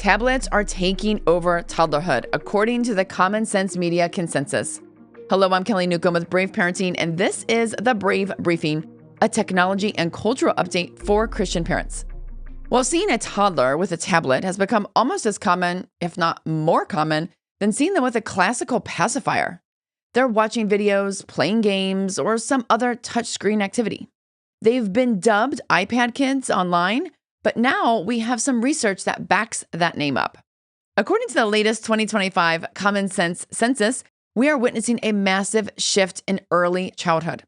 tablets are taking over toddlerhood, according to the Common Sense Media consensus. Hello, I'm Kelly Newcomb with Brave Parenting, and this is the Brave Briefing, a technology and cultural update for Christian parents. Well, seeing a toddler with a tablet has become almost as common, if not more common, than seeing them with a classical pacifier. They're watching videos, playing games, or some other touchscreen activity. They've been dubbed iPad kids online, but now we have some research that backs that name up. According to the latest 2025 Common Sense census, we are witnessing a massive shift in early childhood.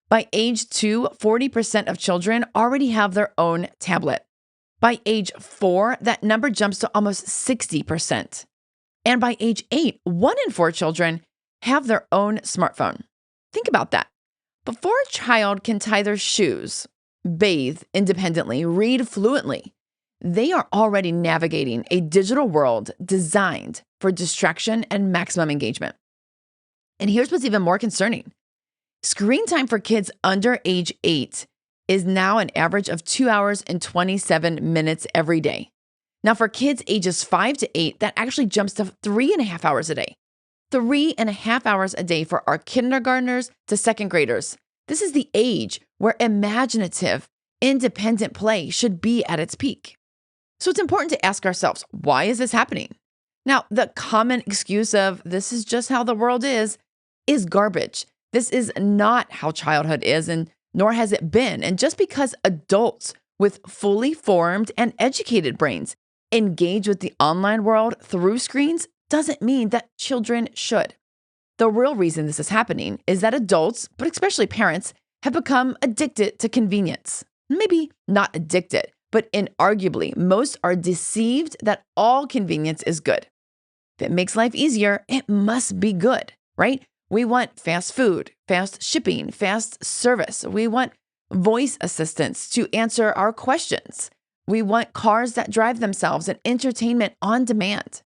By age 2, 40% of children already have their own tablet. By age 4, that number jumps to almost 60%. And by age 8, 1 in 4 children have their own smartphone. Think about that. Before a child can tie their shoes, bathe independently, read fluently, they are already navigating a digital world designed for distraction and maximum engagement. And here's what's even more concerning. Screen time for kids under age 8 is now an average of 2 hours and 27 minutes every day. Now, for kids ages 5 to 8, that actually jumps to 3.5 hours a day. 3.5 hours a day for our kindergartners to second graders. This is the age where imaginative, independent play should be at its peak. So it's important to ask ourselves, why is this happening? Now, the common excuse of this is just how the world is garbage. This is not how childhood is, and nor has it been. And just because adults with fully formed and educated brains engage with the online world through screens doesn't mean that children should. The real reason this is happening is that adults, but especially parents, have become addicted to convenience. Maybe not addicted, but inarguably, most are deceived that all convenience is good. If it makes life easier, it must be good, right? We want fast food, fast shipping, fast service. We want voice assistants to answer our questions. We want cars that drive themselves and entertainment on demand.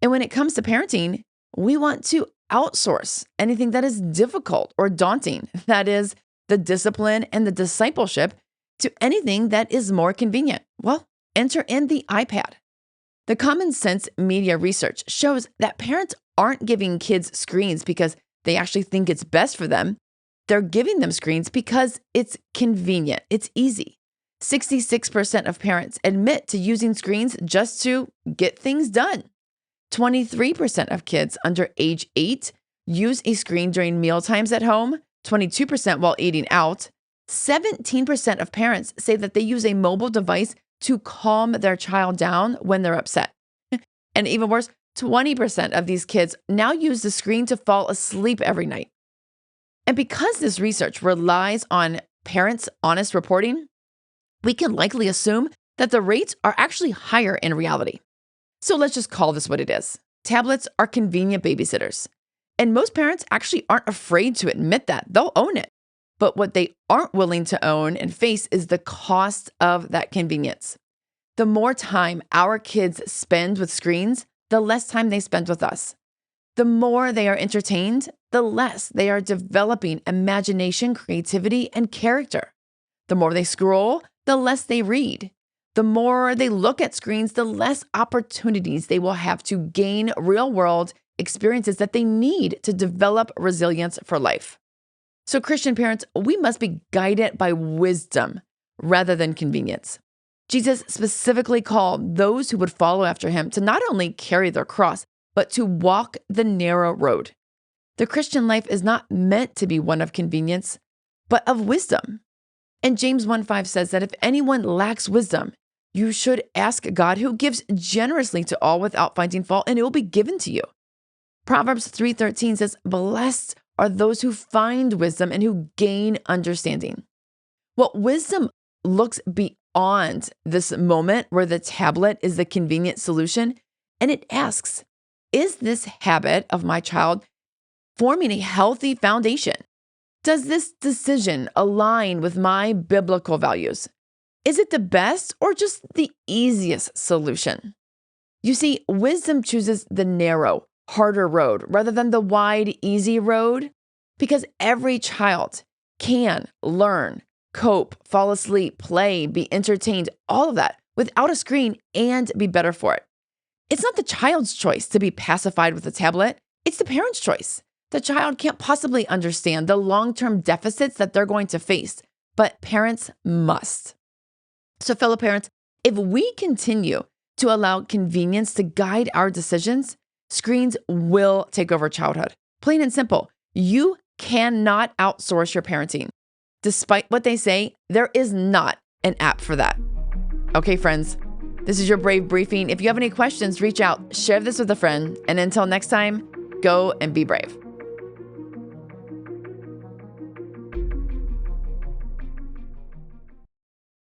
And when it comes to parenting, we want to outsource anything that is difficult or daunting, that is, the discipline and the discipleship, to anything that is more convenient. Well, enter in the iPad. The Common Sense Media research shows that parents aren't giving kids screens because they actually think it's best for them. They're giving them screens because it's convenient, it's easy. 66% of parents admit to using screens just to get things done. 23% of kids under age 8 use a screen during meal times at home, 22% while eating out. 17% of parents say that they use a mobile device to calm their child down when they're upset. And even worse, 20% of these kids now use the screen to fall asleep every night. And because this research relies on parents' honest reporting, we can likely assume that the rates are actually higher in reality. So let's just call this what it is. Tablets are convenient babysitters. And most parents actually aren't afraid to admit that. They'll own it. But what they aren't willing to own and face is the cost of that convenience. The more time our kids spend with screens, the less time they spend with us. The more they are entertained, the less they are developing imagination, creativity, and character. The more they scroll, the less they read. The more they look at screens, the less opportunities they will have to gain real-world experiences that they need to develop resilience for life. So Christian parents, we must be guided by wisdom rather than convenience. Jesus specifically called those who would follow after him to not only carry their cross, but to walk the narrow road. The Christian life is not meant to be one of convenience, but of wisdom. And James 1:5 says that if anyone lacks wisdom, you should ask God, who gives generously to all without finding fault, and it will be given to you. Proverbs 3:13 says, blessed are those who find wisdom and who gain understanding. Well, wisdom looks beyond this moment where the tablet is the convenient solution, and it asks, is this habit of my child forming a healthy foundation? Does this decision align with my biblical values? Is it the best or just the easiest solution? You see, wisdom chooses the narrow, harder road rather than the wide, easy road, because every child can learn, cope, fall asleep, play, be entertained, all of that without a screen and be better for it. It's not the child's choice to be pacified with a tablet. It's the parent's choice. The child can't possibly understand the long-term deficits that they're going to face, but parents must. So fellow parents, if we continue to allow convenience to guide our decisions, screens will take over childhood. Plain and simple. You cannot outsource your parenting. Despite what they say, there is not an app for that. Okay, friends, this is your Brave Briefing. If you have any questions, reach out, share this with a friend, and until next time, go and be brave.